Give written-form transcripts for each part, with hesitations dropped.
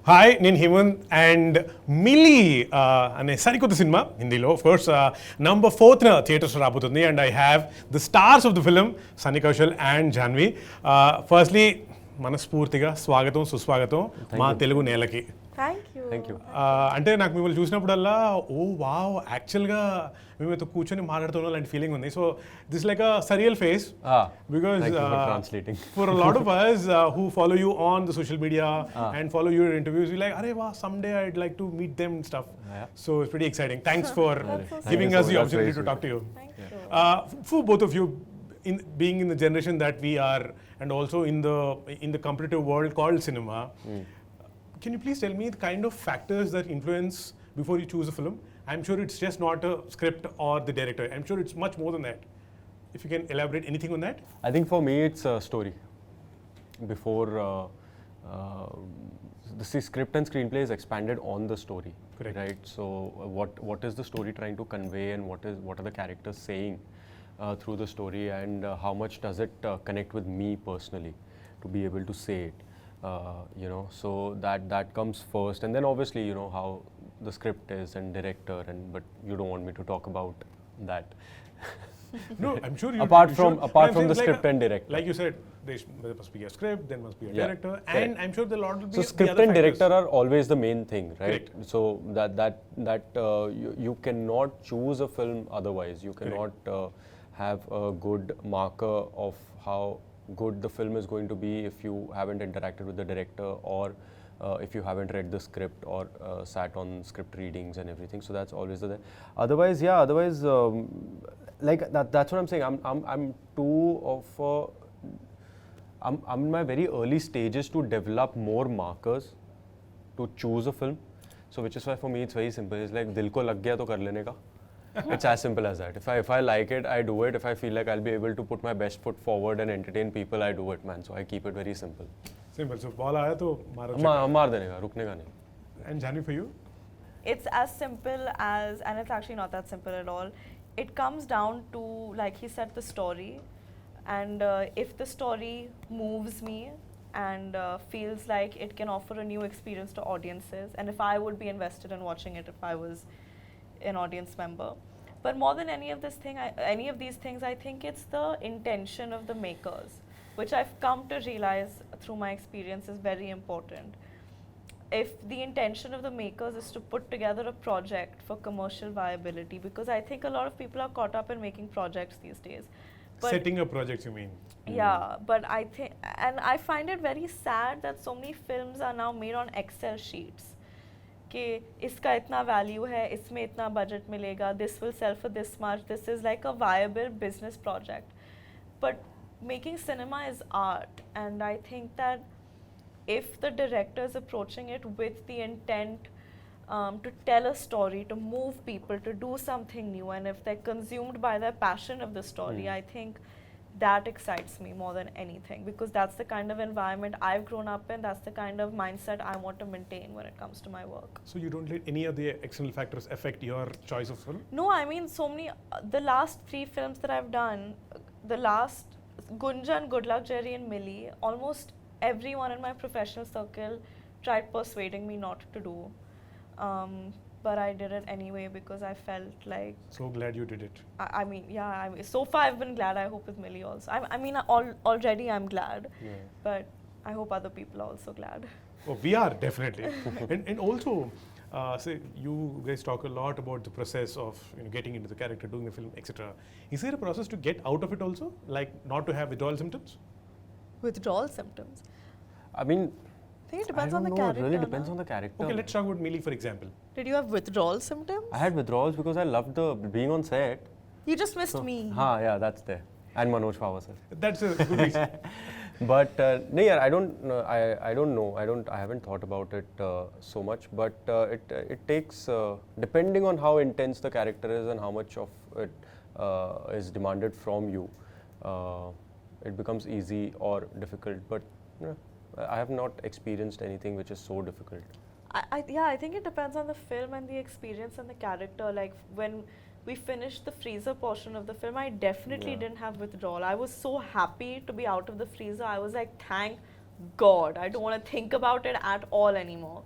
Hi నేను Hemant and milli అనే సరికొత్త సినిమా హిందీలో of course number 4th theatres రాబోతుంది and I have the stars of the film Sunny Kaushal and Janhvi. Firstly మనస్ఫూర్తిగా స్వాగతం సుస్వాగతం మా తెలుగు నేలకి. Thank you. అంటే నాకు మిమ్మల్ని చూసినప్పుడల్లా ఓ వావ్ యాక్చువల్గా మేమైతే కూర్చొని మాట్లాడుతున్నాం లాంటి ఫీలింగ్ ఉంది. So this like a surreal face because for a lot of us who follow you on the social media and follow your interviews, we like అరే వా someday I'd like to meet them and stuff. So it's pretty exciting. Thanks for giving us the opportunity to talk to you. For both of you, in being in the generation that we are and also in the competitive world called cinema, can you please tell me the kind of factors that influence before you choose a film? I'm sure it's just not a script or the director. I'm sure it's much more than that. If you can elaborate anything on that? I think for me it's a story. Before the script and screenplay is expanded on the story. Correct. Right? So what is the story trying to convey and what are the characters saying through the story, and how much does it connect with me personally to be able to say it. So that comes first, and then obviously how the script is and director, but you don't want me to talk about that. No, I'm sure you. apart from the script and director, like you said, there must be a script, there must be a director, and I'm sure the lot will be. So script and director are always the main thing, right? Correct. So that you cannot choose a film otherwise. You cannot have a good marker of how good the film is going to be if you haven't interacted with the director, or if you haven't read the script or sat on script readings and everything. So that's always the otherwise like that's what I'm saying. I'm I'm in my very early stages to develop more markers to choose a film. So which is why for me it's very simple. It's like dil ko lag gaya to kar lene ka. It's as simple as that. If I like it, I do it. If I feel like I'll be able to put my best foot forward and entertain people, I do it, man. So I keep it very simple. Simple. So ball aaya to मार देने का, रुकने का नहीं. And Janhvi, for you? It's as simple as, and it's actually not that simple at all. It comes down to, like he said, the story. And if the story moves me and feels like it can offer a new experience to audiences, and if I would be invested in watching it if I was an audience member. But more than any of these things, I think it's the intention of the makers, which I've come to realize through my experience is very important. If the intention of the makers is to put together a project for commercial viability, because I think a lot of people are caught up in making projects these days. But setting up projects, you mean? Yeah, but I think, and I find it very sad that so many films are now made on Excel sheets. कि इसका इतना value है, इसमें इतना budget मिलेगा, this will sell for this much, this is like a viable business project. But making cinema is art, and I think that if the director is approaching it with the intent to tell a story, to move people, to do something new, and if they're consumed by their passion of the story, I think that excites me more than anything, because that's the kind of environment I've grown up in, that's the kind of mindset I want to maintain when it comes to my work. So you don't let any of the external factors affect your choice of film? No, I mean so many, the last 3 films that I've done, the last Gunjan, Good Luck Jerry and Mili, almost everyone in my professional circle tried persuading me not to do. But I did it anyway because I felt like... So glad you did it. I mean, so far I've been glad. I hope with Mili also. I mean, already I'm glad. Yeah. But I hope other people are also glad. Oh, we are, definitely. and also, say, you guys talk a lot about the process of getting into the character, doing the film, etc. Is there a process to get out of it also? Like not to have withdrawal symptoms? Withdrawal symptoms? I mean... I think it depends on the character. It really depends on the character. Okay, let's talk about Mili, for example. Did you have withdrawal symptoms? I had withdrawals because I loved being on set. You just missed me. Yeah, that's there. And Manoj Pawar sir. That's a good reason. But no, yeah, I don't know. I haven't thought about it so much. But it takes, depending on how intense the character is and how much of it is demanded from you, it becomes easy or difficult. But I have not experienced anything which is so difficult. I think it depends on the film and the experience and the character. Like when we finished the freezer portion of the film, I definitely didn't have withdrawal. I was so happy to be out of the freezer. I was like, thank God, I don't want to think about it at all anymore.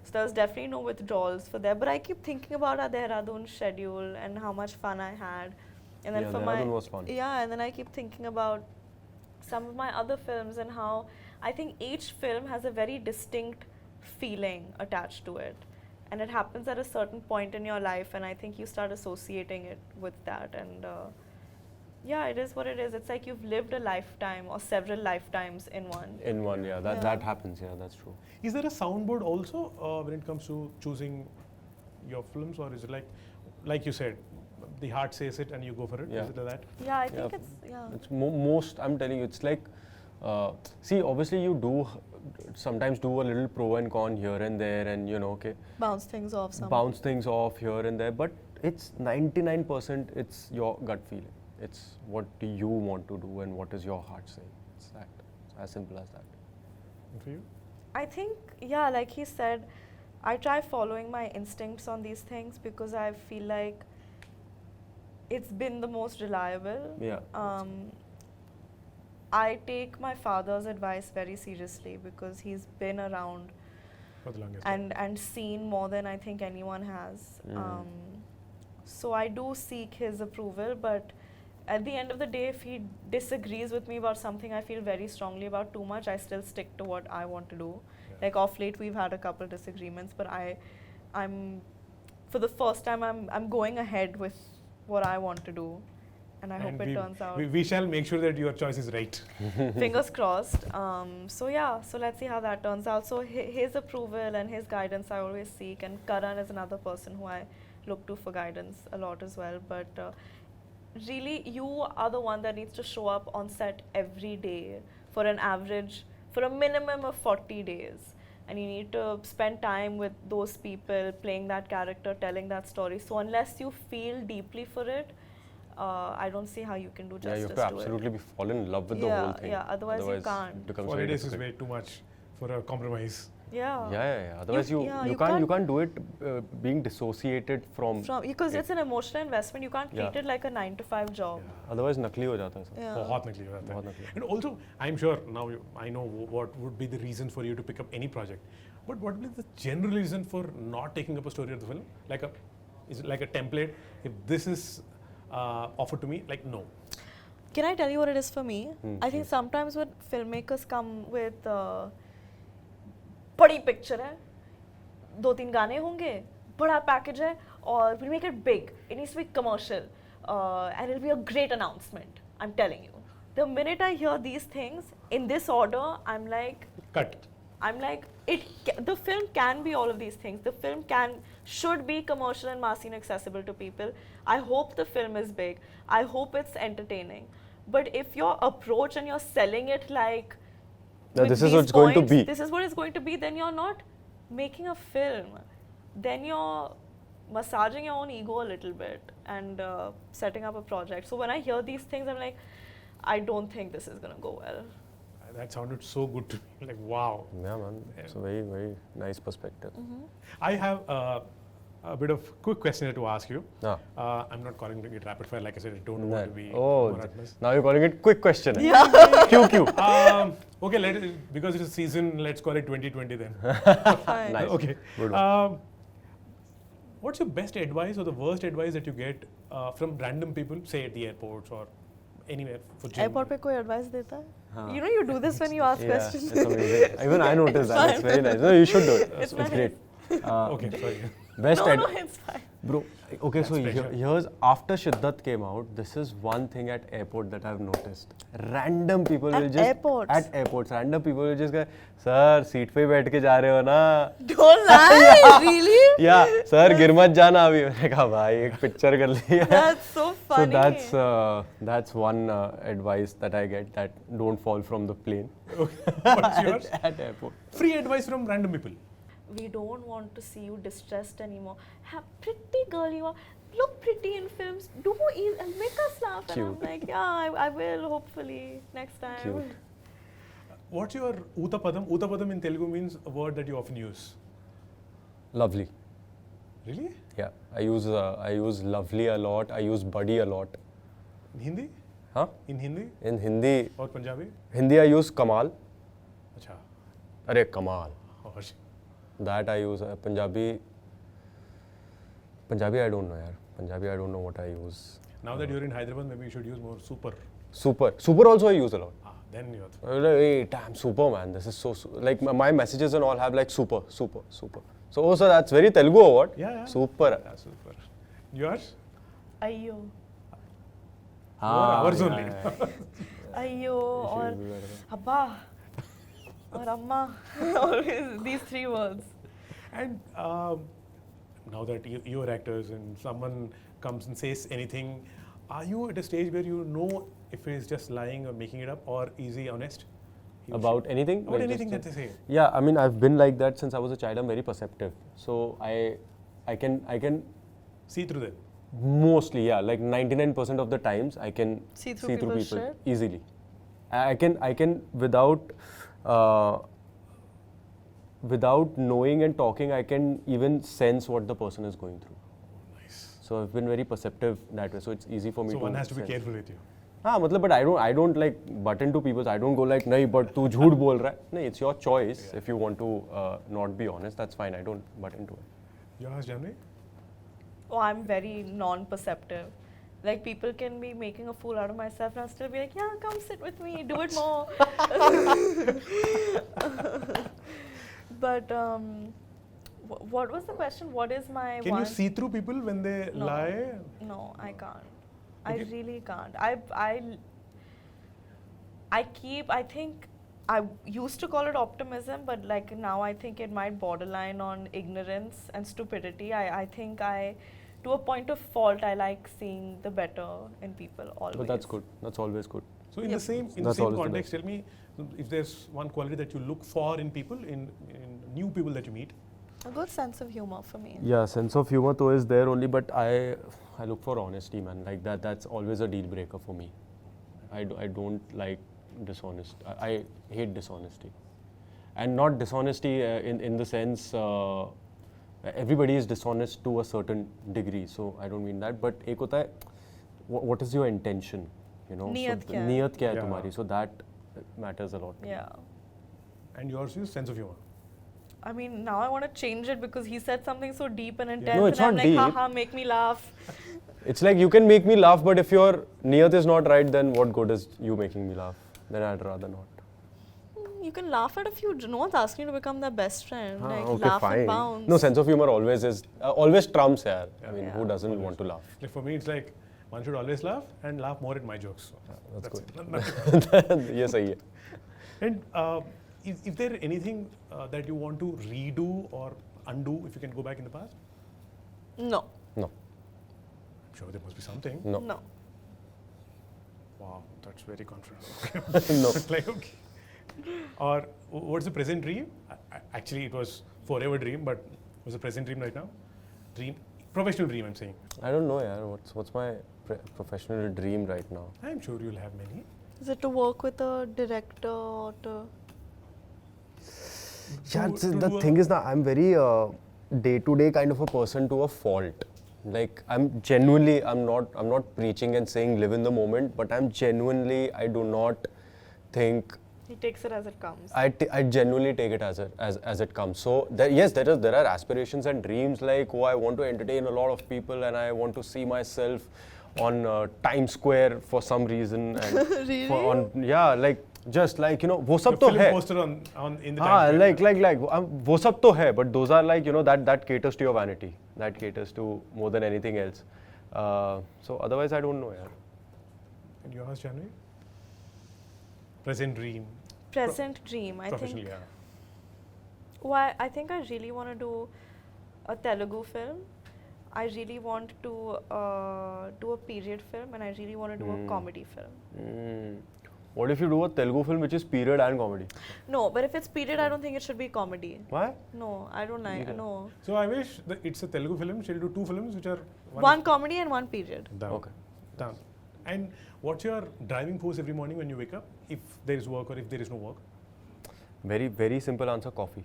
So there's definitely no withdrawals for there. But I keep thinking about our Dehradun schedule and how much fun I had. And then Yeah, for Dehradun was fun. Yeah, and then I keep thinking about some of my other films and how I think each film has a very distinct feeling attached to it. And it happens at a certain point in your life, and I think you start associating it with that. And yeah, it is what it is. It's like you've lived a lifetime or several lifetimes in one. In one, yeah, that happens, yeah, that's true. Is there a soundboard also when it comes to choosing your films, or is it like you said, the heart says it and you go for it? Yeah. Is it like that? Yeah, I think It's most, I'm telling you, it's like, see, obviously you do sometimes do a little pro and con here and there, and you know, okay, bounce things off here and there, but it's 99% it's your gut feeling. It's what do you want to do and what is your heart saying. It's that. It's as simple as that. And for you? I think, yeah, like he said, I try following my instincts on these things because I feel like it's been the most reliable. Yeah. I take my father's advice very seriously because he's been around For the longest and seen more than I think anyone has. So I do seek his approval, but at the end of the day, if he disagrees with me about something I feel very strongly about too much, I still stick to what I want to do. Yeah. Like off late, we've had a couple disagreements, but I'm for the first time, I'm going ahead with what I want to do, and I hope it turns out. We shall make sure that your choice is right. Fingers crossed. So yeah, so let's see how that turns out. So his approval and his guidance I always seek, and Karan is another person who I look to for guidance a lot as well. But really, you are the one that needs to show up on set every day for a minimum of 40 days. And you need to spend time with those people, playing that character, telling that story. So unless you feel deeply for it, I don't see how you can do justice to it. Yeah, you have to absolutely fall in love with the whole thing. Yeah, otherwise you can't. It becomes 40 very days is difficult. way too much for a compromise. Yeah. Otherwise you can't do it being dissociated from because it's an emotional investment. You can't treat it like a 9-to-5 job. Otherwise nakli ho jata hai sir. बहुत नकली हो जाता है. बहुत नकली. And also, I'm sure now I know what would be the reason for you to pick up any project. But what would be the general reason for not taking up a story of the film? Is it like a template? If this is offered to me, like no. Can I tell you what it is for me? I think sometimes when filmmakers come with बड़ी picture है, 2-3 गाने होंगे, बड़ा package है, और we'll make it big. It needs to be commercial, and it'll be a great announcement. I'm telling you. The minute I hear these things in this order, I'm like, Cut. I'm like, the film can be all of these things. The film should be commercial and massy and accessible to people. I hope the film is big. I hope it's entertaining. But if your approach and you're selling it like, this is what it's going to be. This is what it's going to be, then you're not making a film. Then you're massaging your own ego a little bit and setting up a project. So when I hear these things, I'm like, I don't think this is going to go well. That sounded so good to me. Like, wow. Yeah, man. It's a very, very nice perspective. I have a bit of quick question to ask you. I'm not calling it rapid fire. Like I said, I don't want to be monotonous. Now you're calling it quick question. QQ. Okay, because it's a season, let's call it 2020 then. Fine. Nice. Okay. Good one. What's your best advice or the worst advice that you get from random people, say at the airports or anywhere for gym? Airport पे कोई advice देता है? You know you do this when you ask questions. It's amazing. Even I noticed that. It's very nice. No, you should do it. It's great. Okay, sorry. No, it's fine. Bro, okay, so here's after Shiddat came out, this is one thing at airport that I've noticed. Random people will just At airports, random people will just go, sir, seat पे बैठ के जा रहे हो ना? Don't lie, really? Yeah, sir, गिर मत जाना अभी. मैंने कहा भाई एक पिक्चर कर लिया. That's so funny. So that's one advice that I get, that don't fall from the plane. Okay. What's yours? At airport. Free advice from random people. We don't want to see you distressed anymore. Pretty girl you are. Look pretty in films. Do and make us laugh. Cute. And I'm like, yeah, I will hopefully next time. Cute. What's your Utapadam? Utapadam in Telugu means a word that you often use. Lovely. Really? Yeah, I use lovely a lot. I use buddy a lot. In Hindi? Huh? In Hindi? In Hindi. Or Punjabi? Hindi I use Kamal. Acha. Arey kamal. Oh, That I use. Punjabi I don't know, yaar. Punjabi I don't know what I use. Now that you're in Hyderabad, maybe you should use more super. Super also I use a lot. Then you're. Hey, damn, super, man. This is so like my messages and all have like super. So that's very Telugu or what? Yeah. Super. Yeah, super. Yours? Ayyo. 4 hours only. Ayyo or Abba or Amma. Always these 3 words. And now that you're actors and someone comes and says anything, are you at a stage where you know if it is just lying or making it up, or is he honest? About anything? About anything that they say. Yeah, I mean, I've been like that since I was a child. I'm very perceptive. So I can See through them. mostly, yeah, like 99% of the times I can See through people's people shit? easily. I can without knowing and talking, I can even sense what the person is going through. Nice. So I've been very perceptive that way. So it's easy for me So to one has to be sense. careful with you. But I don't like butt into people. I don't go like, nahi, but tu jhoot bol raha hai. No, it's your choice. If you want to not be honest, that's fine. I don't butt into it. Yours, Janhvi? Oh, I'm very non-perceptive. Like people can be making a fool out of myself and I'll still be like, yeah, come sit with me, do it more. But what was the question? What is my Can you see through people when they No. lie? No, I can't. Okay. I really can't. I think I used to call it optimism, but like now I think it might borderline on ignorance and stupidity. I think to a point of fault, I like seeing the better in people always. But that's good. That's always good. So in Yep. the same That's always the context, tell me if there's one quality that you look for in people, in new people that you meet. A good sense of humor for me. Yeah, sense of humor though is there only, but I look for honesty, man. Like that's always a deal breaker for me. I don't like dishonest. I hate dishonesty, and not dishonesty in the sense everybody is dishonest to a certain degree. So I don't mean that. But ek hota hai, what is your intention? You know, Niyat so kya hai? niyat kya hai Yeah. tumhari? So that matters a lot. Yeah. And yours is sense of humor. I mean, now I want to change it because he said something so deep and intense. No, it's and I'm not like, deep. haha, make me laugh. It's like you can make me laugh, but if your niyat is not right, then what good is you making me laugh? Then I'd rather not. You can laugh at a few. No one's asking you to become their best friend. Like, Okay, laugh fine. and bounce. No, sense of humor always is always trumps yaar. I mean, Yeah. who doesn't want to laugh? Like for me, it's like one should always laugh and laugh more at my jokes. So That's good. it. Nothing. Yes, sahi hai. And is there anything that you want to redo or undo if you can go back in the past? No. No, I'm sure there must be something. no, No. Wow, that's very confident. no. Like, okay. Or what's the present dream? Actually, it was forever dream, but what's the present dream right now? Dream, professional dream, I'm saying. I don't know, yaar. What's my professional dream right now? I'm sure you'll have many. Is it to work with a director or to... Yeah, To the do a- thing is that I'm very day-to-day kind of a person to a fault. Like I'm not preaching and saying live in the moment, but I do not think. He takes it as it comes. I genuinely take it as it comes. So there are aspirations and dreams like I want to entertain a lot of people and I want to see myself on Times Square for some reason. And Really? Just like वो The सब तो film है. poster on in the हाँ, Times Square. वो सब तो है, but those are like that caters to your vanity, that caters to more than anything else. So otherwise I don't know, yaar. And yours, Janhvi? Present dream. Present dream, I Professional, think. yeah. Well, I think I really want to do a Telugu film. I really want to do a period film, and I really want to do a comedy film. What if you do a Telugu film which is period and comedy? No, but if it's period, I don't think it should be comedy. Why? No, I don't like. Okay. No, So I wish that it's a Telugu film. She'll do 2 films which are one comedy and one period. Down. Okay. Down. And what's your driving force every morning when you wake up? If there is work or if there is no work? Very, very simple answer, coffee.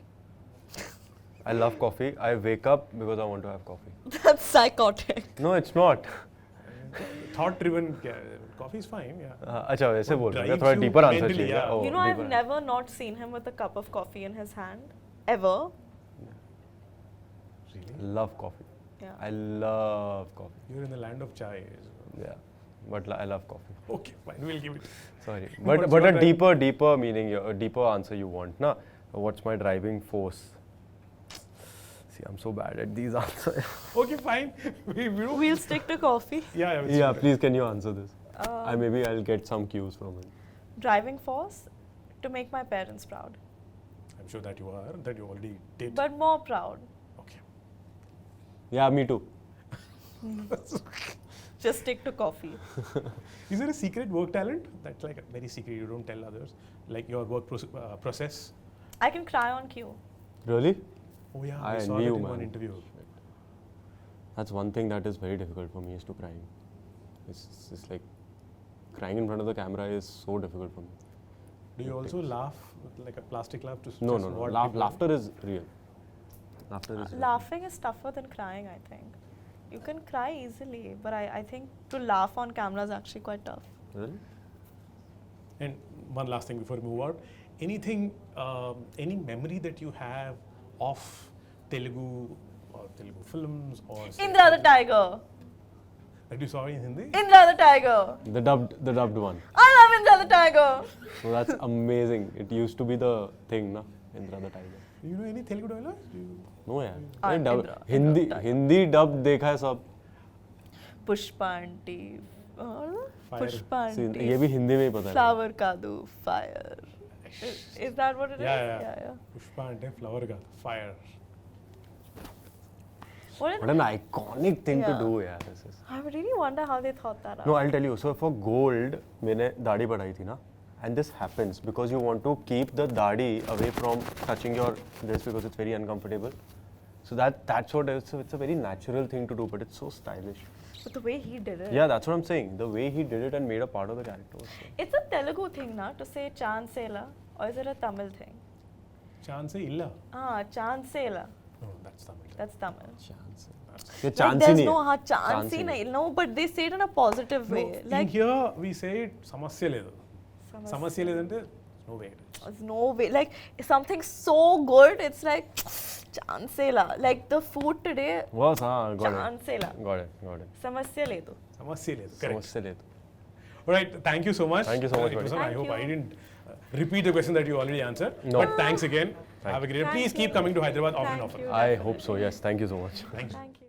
I love coffee. I wake up because I want to have coffee. That's psychotic. No, it's not. thought-driven. Coffee is fine, yeah. अच्छा वैसे बोल रहे हैं drives थोड़ा you deeper answer mentally, चाहिए yeah. Oh, You know, I've deeper. never not seen him with a cup of coffee in his hand, ever. Really? Love coffee. Yeah. I love coffee. You're in the land of chai. Yeah, but I love coffee. Okay, fine. We'll give it. Sorry, What's but your a deeper meaning, a deeper answer you want, na? What's my driving force? See, I'm so bad at these answers. Okay, fine. we don't. We'll stick to coffee. Yeah, Yeah, please, can you answer this? Um, Maybe I'll get some cues from him. Driving force to make my parents proud, I'm sure that you are. That you already did. but more proud. Okay. Yeah, me too. Just stick to coffee. Is there a secret work talent that's like very secret? You don't tell others, like your work process. I can cry on cue. Really? Oh yeah, I I saw knew, that in man. one interview. That's one thing that is very difficult for me is to crying. It's like crying in front of the camera is so difficult for me. Do you also laugh with like a plastic laugh to No. just what people- Laughter is real. Laughter is real. Laughing is tougher than crying, I think. You can cry easily, but I think to laugh on camera is actually quite tough. Really? And one last thing before we move out, anything, any memory that you have of Telugu or Telugu films or Indra the Tiger! that you saw in Hindi? Indra the Tiger! The dubbed one. I love Indra the Tiger! So that's amazing. It used to be the thing, na? Indra the Tiger. Do you know any Telugu dialogues? No यार. Indra the Hindi dub देखा है सब. Pushpa aunty. Fire. Pushpa See, aunty. ये भी हिंदी में ही पता है. Flower kadu, fire. Is that what it is? Yeah. Pushpa and flower ka fire. What an iconic thing to Yeah. do, यार. This is. I really wonder how they thought that out. No, I'll tell you. So for gold, मैंने दाढ़ी बढ़ाई थी ना, and this happens because you want to keep the दाढ़ी away from touching your this because it's very uncomfortable. So that's what it's a very natural thing to do, but it's so stylish. But the way he did it. Yeah, that's what I'm saying. The way he did it and made a part of the character. Was so. It's a Telugu thing, na, to say Chansela, or is it a Tamil thing? Chance illa. Chansela. No, that's Tamil. That's Tamil. Chance. ये Like chance ही there's नहीं no है. chance ही नहीं. No, but they say it in a positive way. In Like here we say samasya ledu. Samasya ledante no way. there's no way. Like something so good, it's like Chansela. Like the food today, Was हाँ, got Chansela. it. Got it. Samasya ledu. Samasya ledu. Correct. समझ से ले तो. All right. Thank you so much. Thank you so much, It was buddy. on. I Thank hope I you. didn't repeat the question that you already answered. No. But thanks again. Have a great day. Thank Please you. keep coming to Hyderabad often and Thank often. you. I hope so. Yes. Thank you so much. Thank you. Thank you.